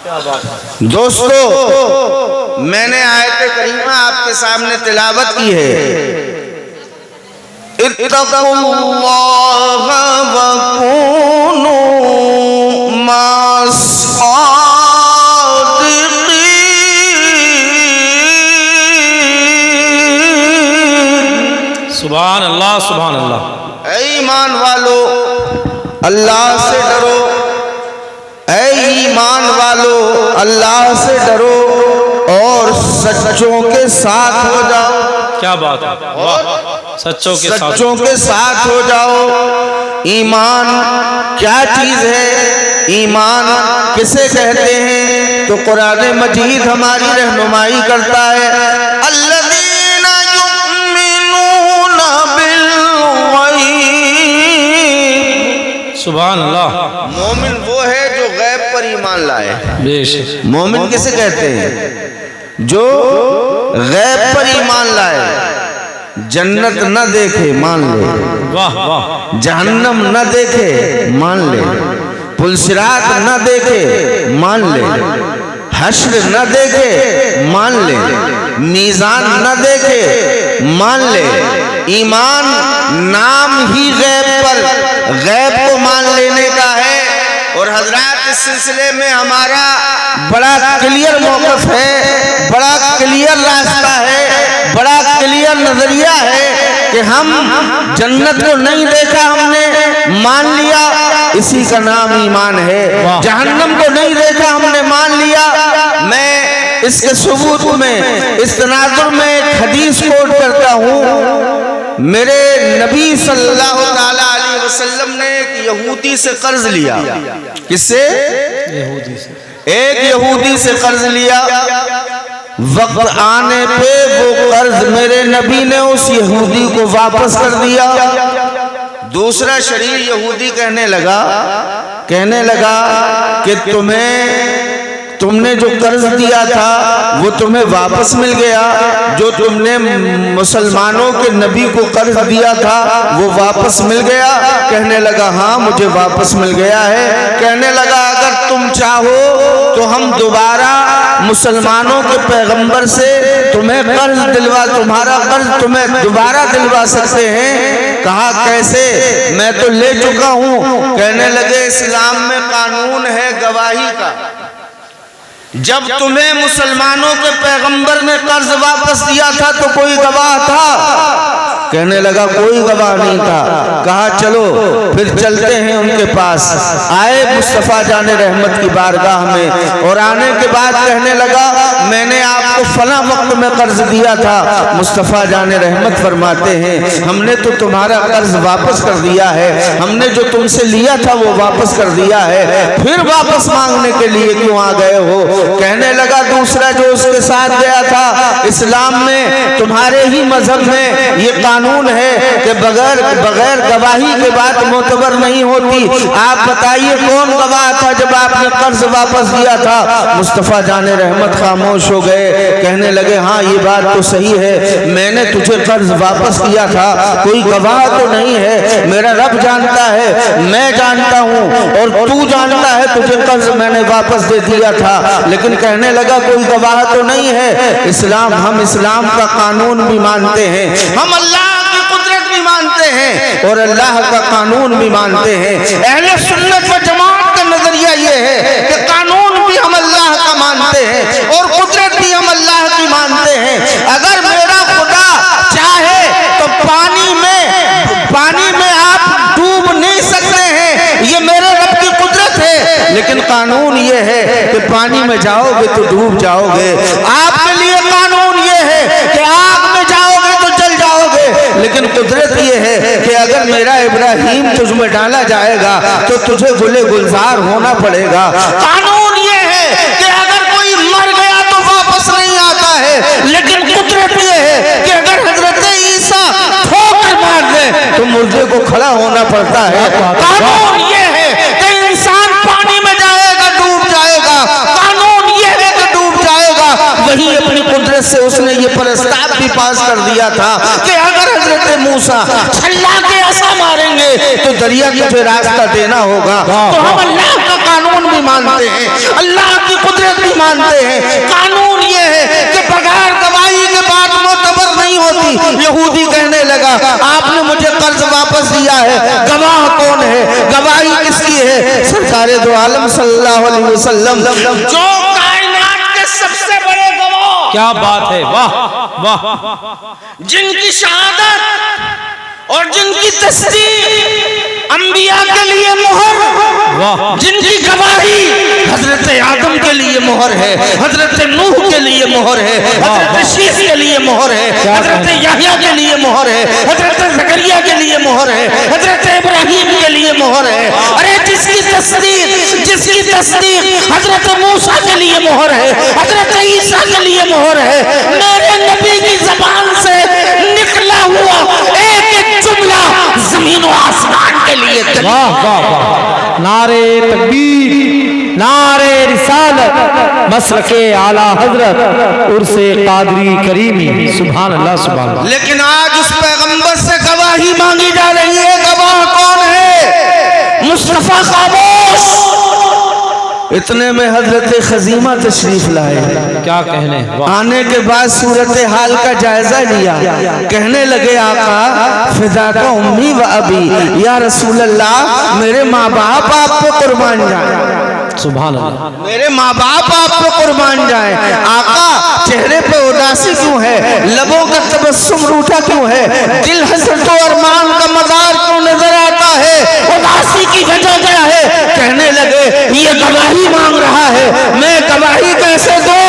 دوستو میں نے آیت کریمہ آپ کے سامنے تلاوت کی ہے، اتقوا اللہ وکونوا مع الصادقین۔ سبحان اللہ سبحان اللہ۔ اے ایمان والو اللہ سے ڈرو، اے ایمان والو اللہ سے ڈرو اور سچوں کے ساتھ ہو جاؤ۔ کیا بات ہے، سچوں کے ساتھ ہو جاؤ۔ ایمان کیا چیز ہے، ایمان کسے کہتے ہیں؟ تو قرآن مجید ہماری رہنمائی کرتا ہے، الذین یؤمنون بالغیب۔ سبحان اللہ۔ مومن وہ ہے جو غیب پر ایمان لائے۔ بے شک۔ مومن کسے کہتے ہیں؟ جو غیب پر ایمان لائے، جنت نہ دیکھے مان لے، واہ واہ، جہنم نہ دیکھے مان لے، پلسرات نہ دیکھے مان لے، حشر نہ دیکھے مان لے، میزان نہ دیکھے مان لے۔ ایمان نام ہی غیب پر، غیب کو مان لینے کا ہے۔ اور حضرات اس سلسلے میں ہمارا بڑا کلیئر موقف ہے، بڑا کلیئر راستہ ہے، بڑا کلیئر نظریہ ہے کہ ہم جنت کو نہیں دیکھا ہم نے مان لیا، اسی کا نام ایمان ہے۔ جہنم کو نہیں دیکھا ہم نے مان لیا۔ میں اس کے ثبوت میں، اس تناظر میں ایک حدیث کوٹ کرتا ہوں۔ میرے نبی صلی اللہ علیہ وسلم نے ایک یہودی سے قرض لیا۔ کس سے؟ یہودی سے۔ ایک یہودی سے قرض لیا۔ وقت آنے پہ وہ قرض میرے نبی نے اس یہودی کو واپس کر دیا۔ دوسرا شریر یہودی کہنے لگا کہ تم نے جو قرض دیا تھا وہ تمہیں واپس مل گیا، جو تم نے مسلمانوں کے نبی کو قرض دیا تھا وہ واپس مل گیا؟ کہنے لگا ہاں مجھے واپس مل گیا ہے۔ کہنے لگا اگر تم چاہو تو ہم دوبارہ مسلمانوں کے پیغمبر سے تمہارا قرض تمہیں دوبارہ دلوا سکتے ہیں۔ کہا کیسے؟ میں تو لے چکا ہوں۔ کہنے لگے اسلام میں قانون ہے گواہی کا، جب تمہیں مسلمانوں کے پیغمبر نے قرض واپس دیا تھا تو کوئی گواہ تھا؟ کہنے لگا کوئی گواہ نہیں تھا۔ کہا چلو پھر چلتے ہیں ان کے پاس۔ آئے مصطفیٰ جان رحمت کی بارگاہ میں، اور آنے کے بعد کہنے لگا میں نے آپ کو فلاں وقت میں قرض دیا تھا۔ مصطفیٰ جان رحمت فرماتے ہیں ہم نے تو تمہارا قرض واپس کر دیا ہے، ہم نے جو تم سے لیا تھا وہ واپس کر دیا ہے، پھر واپس مانگنے کے لیے کیوں آ گئے ہو؟ کہنے لگا دوسرا جو اس کے ساتھ گیا تھا، اسلام میں تمہارے ہی مذہب میں یہ قانون ہے کہ بغیر گواہی کے بات معتبر نہیں ہوتی۔ آپ بتائیے کون گواہ تھا جب آپ نے قرض واپس دیا تھا؟ مصطفیٰ جان رحمت خاموش ہو گئے۔ کہنے لگے ہاں یہ بات تو صحیح ہے، میں نے تجھے قرض واپس کیا تھا، کوئی گواہ تو نہیں ہے، میرا رب جانتا ہے، میں جانتا ہوں اور تو جانتا ہے تجھے قرض میں نے واپس دے دیا تھا۔ لیکن کہنے لگا کوئی گواہ تو نہیں ہے۔ ہم اسلام کا قانون بھی مانتے ہیں، ہم اللہ کی قدرت بھی مانتے ہیں اور اللہ کا قانون بھی مانتے ہیں۔ اہل سنت و جماعت کا نظریہ یہ ہے کہ قانون بھی ہم اللہ کا مانتے ہیں اور قدرت بھی ہم اللہ کی مانتے ہیں۔ اگر میرا خدا چاہے تو پانی میں آپ ڈوب نہیں سکتے ہیں، یہ میرے رب کی قدرت ہے، لیکن قانون یہ ہے کہ پانی میں جاؤ گے تو ڈوب جاؤ گے۔ آپ کے لیے قانون یہ ہے کہ آگ میں جاؤ گے تو جل جاؤ گے، لیکن قدرت یہ ہے کہ اگر میرا ابراہیم تجھ میں ڈالا جائے گا تو تجھے گلے گلزار ہونا پڑے گا۔ قانون یہ ہے کہ اگر کوئی مر گیا تو واپس نہیں آتا ہے، لیکن قدرت یہ ہے کہ اگر حضرت عیسیٰ ٹھوکر مار دے تو مردے کو کھڑا ہونا پڑتا ہے۔ قانون یہ ہے کہ انسان پانی میں جائے گا ڈوب جائے گا، قانون یہ ہے کہ ڈوب جائے گا۔ وہی اپنی قدرت سے اس نے یہ پرستاب بھی پاس کر دیا تھا کہ اگر حضرت موسیٰ چھلا کے عصا ماریں گے تو دریا کو پھر راستہ دینا ہوگا۔ تو ہم اللہ کا قانون بھی مانتے ہیں، اللہ کی قدرت یہودی کہنے لگا آپ نے مجھے قرض واپس دیا ہے، گواہ کون ہے، گواہی کس کی ہے؟ سرکار دو عالم صلی اللہ علیہ وسلم جو کائنات کے سب سے بڑے گواہ، کیا بات ہے، واہ واہ، جن کی شہادت اور جن کی تصدیق انبیاء کے لیے مہر، واہ، جن کی گواہی حضرت آدم کے لیے مہر ہے، حضرت نوح کے لیے مہر ہے، حضرت شیس کے لیے مہر ہے، حضرت یحییٰ کے لیے مہر ہے، حضرت زکریا کے لیے مہر ہے، حضرت ابراہیم کے لیے مہر ہے، ارے جس کی تصدیق حضرت موسیٰ کے لیے مہر ہے، حضرت عیسیٰ کے لیے مہر ہے، میرے نبی کی زبان سے نکلا ہوا ایک ایک جملہ زمین و آسمان کے لیے دلیل۔ واہ واہ واہ، نعرے تکبیر، نعرے رسالت، مسلک اعلیٰ حضرت عرس قادری کریمی، سبحان اللہ سبحان اللہ۔ لیکن آج اس پیغمبر سے گواہی مانگی جا رہی ہے، گواہ کون ہے؟ مصطفیٰ خاموش۔ اتنے میں حضرت خزیمہ تشریف لائے، کیا کہنے، واہ، آنے کے بعد صورتحال کا جائزہ لیا، کہنے لگے آقا فداک امی و ابی، یا رسول اللہ میرے ماں باپ آپ کو قربان جائیں، سبحان اللہ، میرے ماں باپ آپ کو قربان جائیں۔ آقا چہرے پہ اداسی کیوں ہے، لبوں کا تبسم روٹا کیوں ہے، دل حسرت و ارمان کا مدار کیوں نظر آتا ہے، اداسی کی وجہ کیا ہے؟ کہنے لگے یہ گواہی مانگ رہا ہے، میں گواہی کیسے دوں؟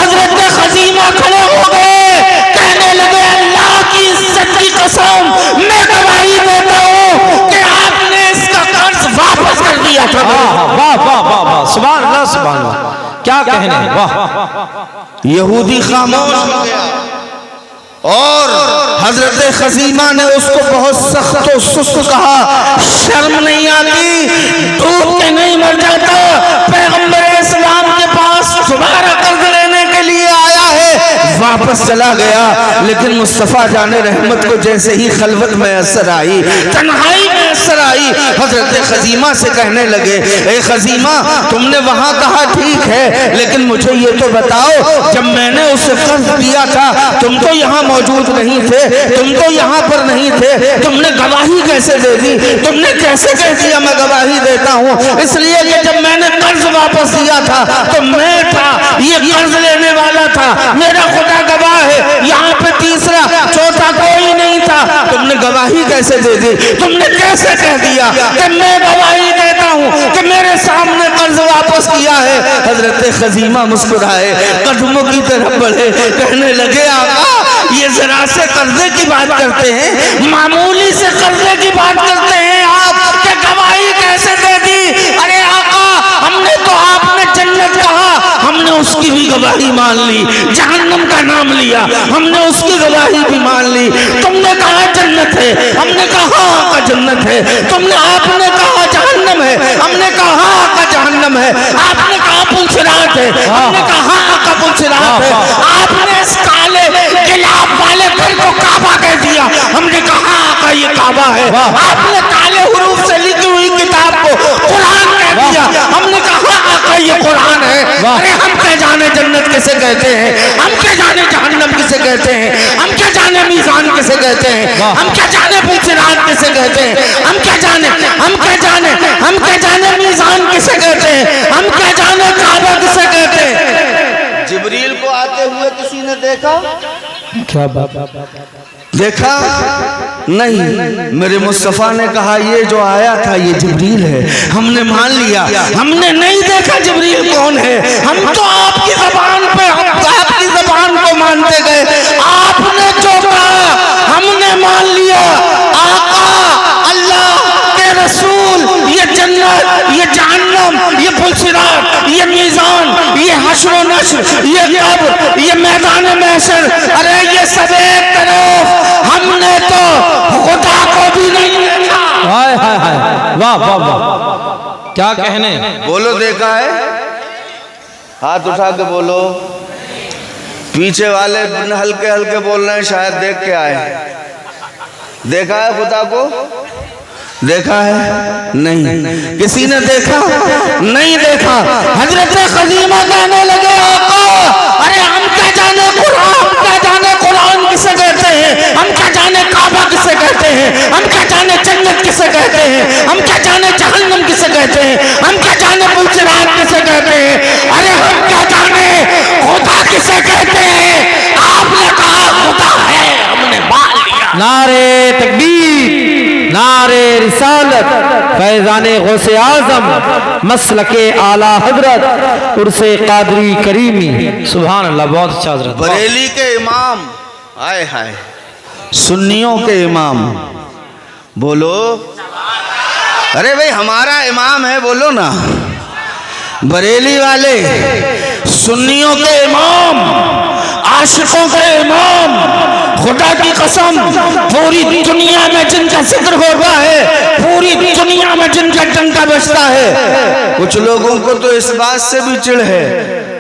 حضرت خزیمہ کھڑے ہو گئے، کہنے لگے اللہ کی عزت کی قسم میں گواہی دیتا ہوں کہ آپ نے اس کا قرض واپس کر دیا تھا۔ واہ واہ واہ واہ، سبحان اللہ سبحان اللہ، کیا کہنے، واہ، یہودی خاموش ہو گیا اور حضرت خزیمہ نے اس کو بہت سخت و سست کہا، شرم نہیں آتی، ڈوب کے نہیں مر جاتا، پیغمبر اسلام کے پاس تمہارا قرض لینے کے لیے آیا ہے، واپس چلا گیا۔ لیکن مصطفیٰ جان رحمت کو جیسے ہی خلوت میں اثر آئی، تنہائی میں اثر آئی، حضرت خزیمہ سے کہنے لگے اے خزیمہ تم نے وہاں کہا ٹھیک ہے، لیکن مجھے یہ تو بتاؤ جب میں نے اسے قرض دیا تھا تم تو یہاں موجود نہیں تھے، تم تو یہاں پر نہیں تھے، تم نے گواہی کیسے دے دی؟ تم نے کیسے کہہ دیا میں گواہی دیتا ہوں؟ اس لیے کہ جب میں نے قرض واپس دیا تھا تو میں تھا، یہ قرض لینے والا تھا، میرا خدا گواہ ہے، یہاں پہ تیسرا چوتھا کوئی نہیں تھا، تم نے گواہی کیسے دے دی؟ تم نے کیسے کہہ دیا کہ میں گواہی دیتا ہوں کہ میرے سامنے قرض واپس کیا ہے؟ حضرت خزیمہ مسکرائے، قدموں کی طرف بڑھے، کہنے لگے آقا یہ ذرا سے قرضے کی بات کرتے ہیں، معمولی سے قرضے کی بات کرتے ہیں آپ کہ گواہی کیسے دے دی؟ ارے آقا ہم نے تو آپ نے جنت کہا، ہم نے اس کی بھی گواہی مان لی، جہنم کا نام لیا ہم نے اس کی گواہی بھی مان لی، تم نے کہا جنت ہے ہم نے کہا آقا جنت ہے، تم نے آپ نے کہا جہنم ہے ہم نے کہا آقا جہنم ہے، آپ نے کہا پلچرات ہے ہم نے کہا آقا پلچرات ہے، آپ نے اس کالے گلاب والے گھر کو کعبہ کہہ دیا ہم نے کہا آقا یہ کعبہ ہے، آپ نے کالے حروف سے لکھی ہوئی کتاب کو قرآن کہہ دیا ہم نے کہا آقا یہ قرآن ہے۔ ارے ہم کیا جانے جنت کسے کہتے ہیں، ہم کیا جانے جہنم کسے کہتے ہیں، ہم کیا جانے میزان کسے کہتے ہیں، ہم کیا جانے پلچرات کسے کہتے ہیں، ہم کیا جانے میزان کسے کہتے ہیں، ہم کیا جانے کعبہ کسے کہتے ہیں۔ جبریل کو آتے ہوئے کسی نے دیکھا؟ کیا بات، دیکھا نہیں، میرے مصطفیٰ نے کہا یہ جو آیا تھا یہ جبریل ہے، ہم نے مان لیا، ہم نے نہیں دیکھا جبریل کون ہے، ہم تو آپ کی زبان پہ آپ کی زبان کو مانتے گئے، آپ نے جو کہا ہم نے مان لیا، آقا اللہ کے رسول، یہ جنت، یہ جہنم، یہ پلچرات، یہ میزان، یہ حشر و نشر، یہ قبر، یہ میدان محشر، ارے یہ سب ایک طرف، ہم نے تو خدا کو بھی نہیں دیکھا۔ ہائے ہائے ہائے، واہ واہ واہ، کیا کہنے، بولو دیکھا ہے؟ ہاتھ اٹھا کے بولو، پیچھے والے ہلکے ہلکے بول رہے ہیں شاید دیکھ کے آئے، دیکھا ہے خدا کو؟ دیکھا ہے؟ نہیں، کسی نے دیکھا؟ نہیں دیکھا۔ حضرت خزیمہ کہنے لگے آقا ارے ہم کیا جانے قرآن، ہم کیا جانے قرآن کسے کہتے ہیں، کسے کہتے ہیں, ہم کیا جانے جہنم کسے کہتے ہیں, ہم کیا جانے پوچھرات کسے کہتے ہیں, ارے ہم کیا جانے خدا کسے کہتے ہیں. آپ نے کہا خدا ہے, ہم نے مان لیا. نعرے تکبیر, نعرے رسالت, فیضان غوث اعظم, مسلک اعلی حضرت, عرس قادری کریمی. سبحان اللہ, بہت اچھا حضرت. بریلی کے امام, آئے ہائے, سنیوں کے امام, بولو. ارے بھئی ہمارا امام ہے, بولو نا. بریلی والے سنیوں کے امام, عاشقوں کے امام, خدا کی قسم پوری دنیا میں جن کا ذکر ہوتا ہے, پوری دنیا میں جن کا ڈنکا بجتا ہے. کچھ لوگوں کو تو اس بات سے بھی چڑ ہے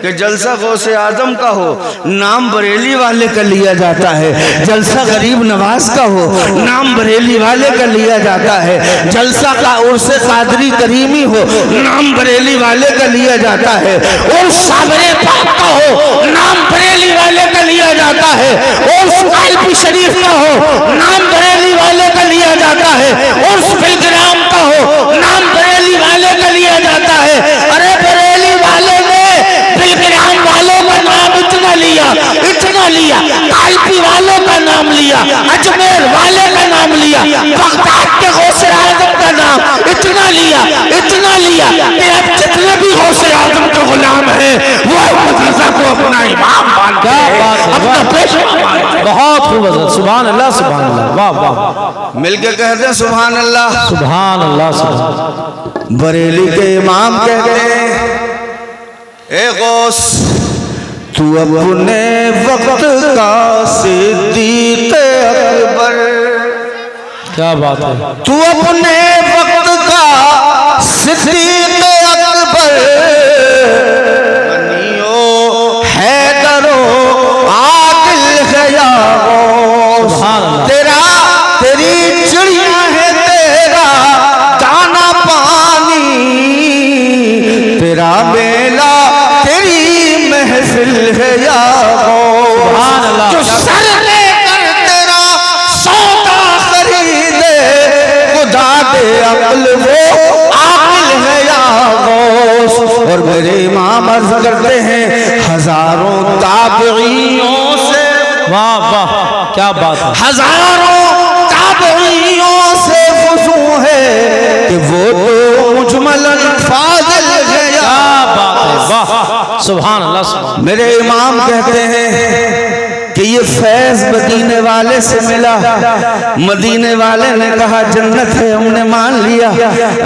کہ جلسہ غوث اعظم کا ہو, نام بریلی والے کا لیا جاتا ہے. جلسہ غریب نواز کا ہو, نام بریلی والے کا لیا جاتا ہے. جلسہ کا عرس قادری کریمی ہو, نام بریلی والے کا لیا جاتا ہے. عرس صابر پاک کا ہو, نام بریلی والے کا لیا جاتا ہے. عرس قلبی شریف کا ہو, نام بریلی والے کا لیا جاتا ہے. عرس بلگرام کا ہو, نام بریلی والے کا لیا جاتا ہے. ارے بریلی والے نے بلگرام والوں کا نام اتنا لیا, اتنا لیا, قلبی والوں کا نام لیا, اجمیر والے کا نام لیا, بغداد کے غوث اعظم کا نام اتنا لیا, اتنا لیا کہ اب جتنے بھی غوث اعظم کے غلام ہیں وہ احمد رضا کو اپنا امام مانتے ہیں, اپنا پیشوا مانتے ہیں. بہت خوب حضرت, سبحان اللہ, سبحان اللہ, واہ واہ. مل کے کہتے ہیں سبحان اللہ, سبحان اللہ, سبحان اللہ. بریلی کے امام کہتے ہیں, اے غوث تو اپنے وقت کا صدیق اکبر, کیا بات ہے, تو اپنے وقت کا صدیق اکبر, بنیو حیدر و عادل ہے یا غوث. تیری چڑیاں ہے, تیرا دانا پانی, تیرا میلہ تیری محفل ہے یا غوث. جو سر لے کر تیرا سودا خریدے, خدا دے عقل وہ عاقل ہے یا غوث. اور میرے امام عرض کرتے ہیں ہزاروں تابعیوں سے, واہ واہ, کیا بات ہے, ہزاروں تابعیوں سے وضو ہے کہ وہ تو مجملاً فاضل ہے یا. کیا بات ہے, واہ, سبحان اللہ, سبحان. میرے امام کہتے ہیں کہ یہ فیض مدینے والے سے ملا. مدینے والے نے کہا جنت ہے, ہم نے مان لیا.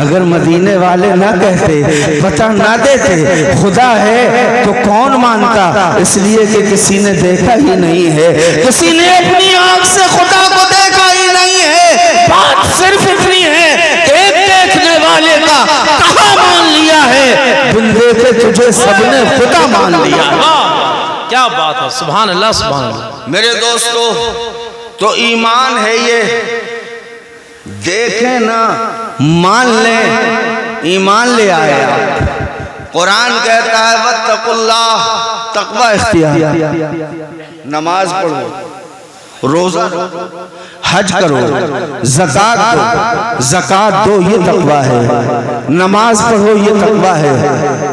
اگر مدینے والے نہ کہتے, بتا نہ دیتے خدا ہے تو کون مانتا, اس لیے کہ کسی نے دیکھا ہی نہیں ہے, کسی نے اپنی آنکھ سے خدا کو دیکھا ہی نہیں ہے. بات صرف اتنی ہے کہ ایک دیکھنے والے کا کہاں مان لیا ہے, بن دیکھے تجھے سب نے خدا مان لیا. کیا بات ہے, سبحان اللہ, سبحان اللہ. میرے دوستو, تو ایمان ہے یہ, دیکھیں نا مان لیں, ایمان لے آئے. قرآن کہتا ہے واتقوا اللہ, تقوی اختیار, نماز پڑھو, روزہ حج کرو, زکات دو, زکات دو, یہ تقوی ہے. نماز پڑھو, یہ تقوی ہے.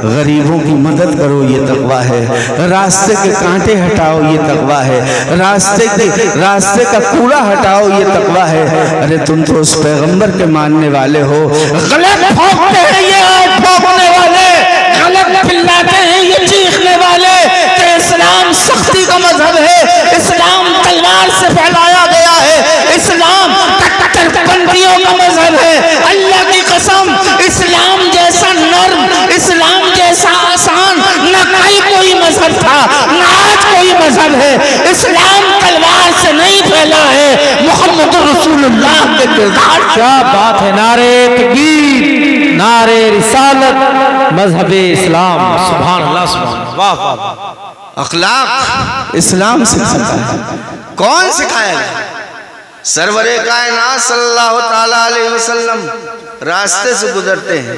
غریبوں کی مدد کرو, یہ تقوی ہے. راستے کے کانٹے ہٹاؤ, یہ تقوی ہے. راستے کا کوڑا ہٹاؤ, یہ تقوی ہے. ارے تم تو اس پیغمبر کے ماننے والے ہو. غلط پھونکتے ہیں یہ آگ پھونکنے والے, غلط پلاتے ہیں یہ چیخنے والے کہ اسلام سختی کا مذہب ہے, اسلام تلوار سے پھیلایا گیا ہے, اسلام کٹر بندیوں کا مذہب ہے. اللہ کی قسم, اسلام جیسا نرم, اسلام جیسا آسان نہ کل کوئی مذہب تھا, نہ آج کوئی مذہب ہے. اسلام تلوار سے نہیں پھیلا ہے, محمد رسول اللہ کے کردار. کیا بات ہے, نعرے تکبیر, نعرے رسالت, مذہب اسلام. سبحان اللہ, سبحان اللہ, واہ واہ. اخلاق اسلام سکھاتا ہے. کون سکھائے گا؟ سرور کائنات صلی اللہ تعالیٰ علیہ وسلم راستے سے گزرتے ہیں,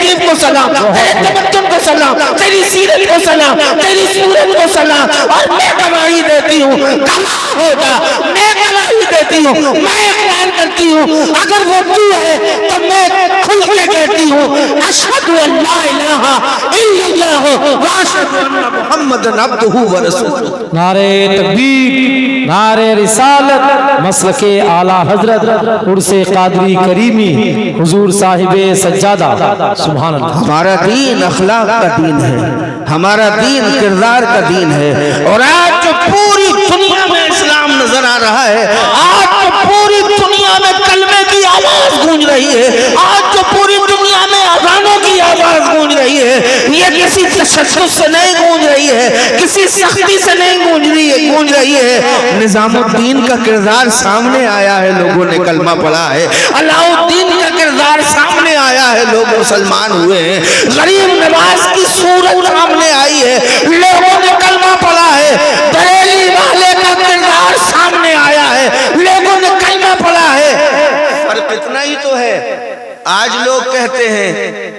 تہذیب کو سلام، تیرے تمدن کو سلام، تیری سیرت کو سلام، تیری صورت کو سلام، اور میں گواہی دیتی ہوں، گواہ ہو جا، میں گواہی دیتی ہوں، میں اقرار کرتی ہوں، اگر وہ تو ہے تو میں کھل کے کہتی ہوں اشہد ان لا الہ الا اللہ و اشہد ان محمد عبدہ و رسولہ۔ نعرہ تکبیر، نعرہ رسالت، مسلک اعلیٰ حضرت عرس قادری کریمی حضور صاحب سجادہ، سبحان اللہ۔ ہمارا دین اخلاق کا دین ہے، ہمارا دین کردار کا دین ہے، اور آج جو پوری دنیا میں اسلام نظر آ رہا ہے، آج جو پوری دنیا میں کلمے کی آواز گونج رہی ہے، آج جو پوری دنیا میں اذانوں کی آواز گونج رہی ہے، یہ کسی تشدد سے نہیں گونج رہی ہے، کسی سختی سے نہیں گونج رہی ہے، نظام الدین کا کردار سامنے آیا ہے، لوگوں نے کلمہ پڑھا ہے، علاء الدین کا کردار سامنے آیا ہے، لوگ مسلمان ہوئے ہیں، غریب نواز کی صورت سامنے آئی ہے، لوگوں نے کلمہ پڑھا ہے، بریلی والے کا کردار سامنے آیا ہے، لوگوں نے کلمہ پڑھا ہے۔ فرق اتنا ہی تو ہے، آج لوگ کہتے ہیں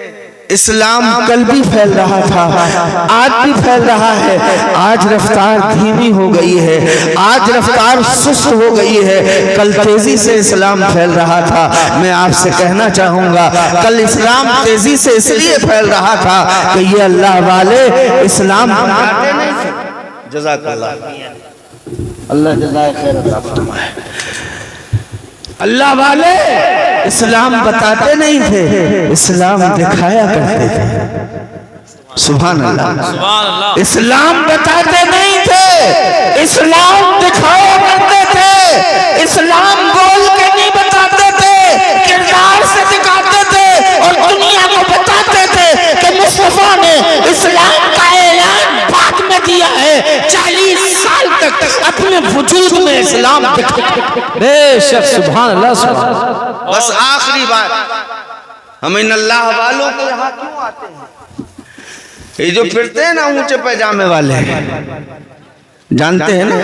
اسلام کل بھی پھیل رہا تھا، آج بھی پھیل رہا ہے، آج رفتار دھیمی ہو گئی ہے، آج رفتار سست ہو گئی ہے، کل تیزی سے اسلام پھیل رہا تھا۔ میں آپ سے کہنا چاہوں گا، کل اسلام تیزی سے اس لیے پھیل رہا تھا کہ یہ اللہ والے اسلام بناتے نہیں تھے۔ جزاک اللہ، اللہ جزائے خیر عطا فرمائے۔ اللہ والے اسلام بتاتے نہیں تھے، اسلام دکھایا کرتے تھے۔ سبحان اللہ۔ اسلام بتاتے نہیں تھے، اسلام دکھایا کرتے تھے، اسلام بول کے نہیں بتاتے تھے، کردار سے دکھاتے تھے، اور دنیا کو بتاتے تھے کہ مصطفیٰ نے اسلام کا اعلان بعد میں دیا ہے، 40 سال تک اپنے وجود میں اسلام دکھایا۔ بے شک، سبحان اللہ، سبحان اللہ۔ بس آخری بات، ہم ان اللہ والوں کے یہاں کیوں آتے ہیں؟ یہ جو پھرتے ہیں نا اونچے پیجامے والے، جانتے ہیں نا،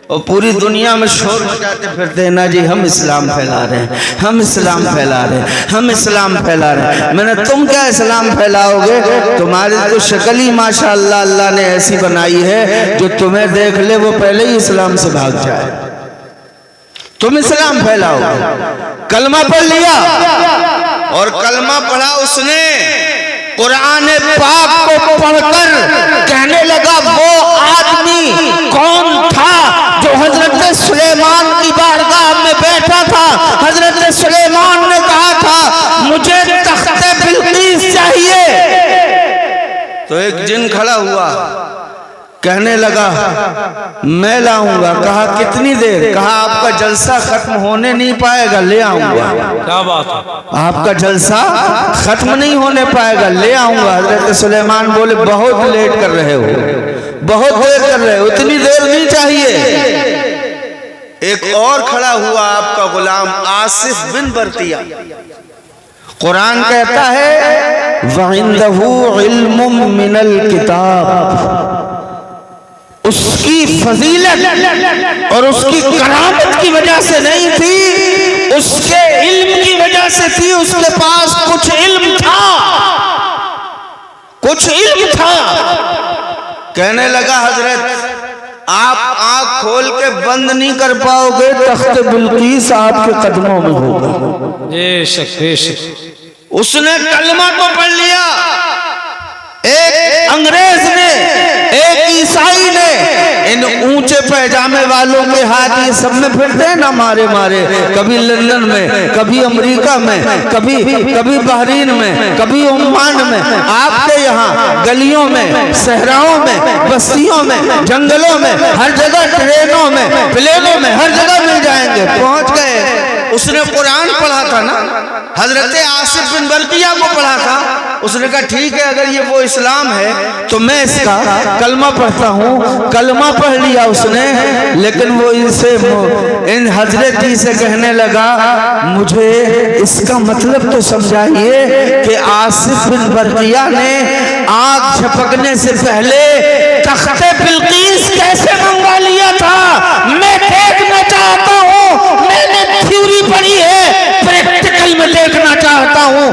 اور پوری دنیا میں شور مچاتے پھرتے ہیں نا جی ہم اسلام پھیلا رہے ہیں، ہم اسلام پھیلا رہے ہیں، ہم اسلام پھیلا رہے ہیں۔ میں نے تم کیا اسلام پھیلاؤ گے؟ تمہاری تو شکل ہی ماشاءاللہ اللہ نے ایسی بنائی ہے، جو تمہیں دیکھ لے وہ پہلے ہی اسلام سے بھاگ جائے۔ تم اسلام پھیلاؤ گے، کلمہ پڑھ لیا، اور کلمہ پڑھا اس نے، قرآن پاک کو پڑھ کر کہنے لگا وہ آدمی کون تھا جو حضرت سلیمان کی بارگاہ میں بیٹھا تھا؟ حضرت سلیمان نے کہا تھا مجھے تخت بلقیس چاہیے۔ تو ایک جن کھڑا ہوا، کہنے لگا میں لاؤں گا۔ کہا کتنی دیر؟ کہا آپ کا جلسہ ختم ہونے نہیں پائے گا، لے آؤں گا۔ کیا بات ہے؟ آپ کا جلسہ ختم نہیں ہونے پائے گا، لے آؤں گا۔ حضرت سلیمان بولے بہت لیٹ کر رہے ہو، بہت دیر کر رہے ہو، اتنی دیر نہیں چاہیے۔ ایک اور کھڑا ہوا آپ کا غلام آصف بن برقیہ، قرآن کہتا ہے وَعِندَهُ عِلْمٌ مِّنَ الْكِتَابِ، اس کی فضیلت اور اس کی کرامت کی وجہ سے نہیں تھی، اس کے علم کی وجہ سے تھی۔ اس کے پاس کچھ علم تھا، کچھ علم تھا۔ کہنے لگا حضرت آپ آنکھ کھول کے بند نہیں کر پاؤ گے، تخت بلقیس آپ کے قدموں میں ہوگا۔ بے شک، بے شک۔ اس نے کلمہ کو پڑھ لیا، ایک انگریز نے، ایک عیسائی نے، ان اونچے پیجامے والوں کے ہاتھ یہ سب میں پھرتے ہیں نا مارے مارے، کبھی لندن میں، کبھی امریکہ میں، کبھی بحرین میں، کبھی عمان میں، آپ کے یہاں گلیوں میں، صحراؤں میں، بستیوں میں، جنگلوں میں، ہر جگہ ٹرینوں میں، پلینوں میں، ہر جگہ مل جائیں گے۔ پہنچ گئے، اس نے قرآن پڑھا تھا نا، حضرت آصف بن برقیہ کو پڑھا تھا۔ اس نے کہا ٹھیک ہے، اگر یہ وہ اسلام ہے تو میں اس کا کلمہ پڑھتا ہوں۔ کلمہ پڑھ لیا اس نے، لیکن وہ ان حضرت جی سے کہنے لگا مجھے اس کا مطلب تو سمجھائیے کہ آصف بن برقیہ نے آنکھ جھپکنے سے پہلے تخت بلقیس کیسے منگوا لیا تھا؟ میں دیکھنا چاہتا ہوں، میں نے تھیوری پڑھی ہے، پریکٹیکل میں دیکھنا چاہتا ہوں،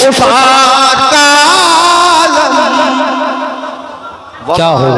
شفاعت کا عالم کیا ہو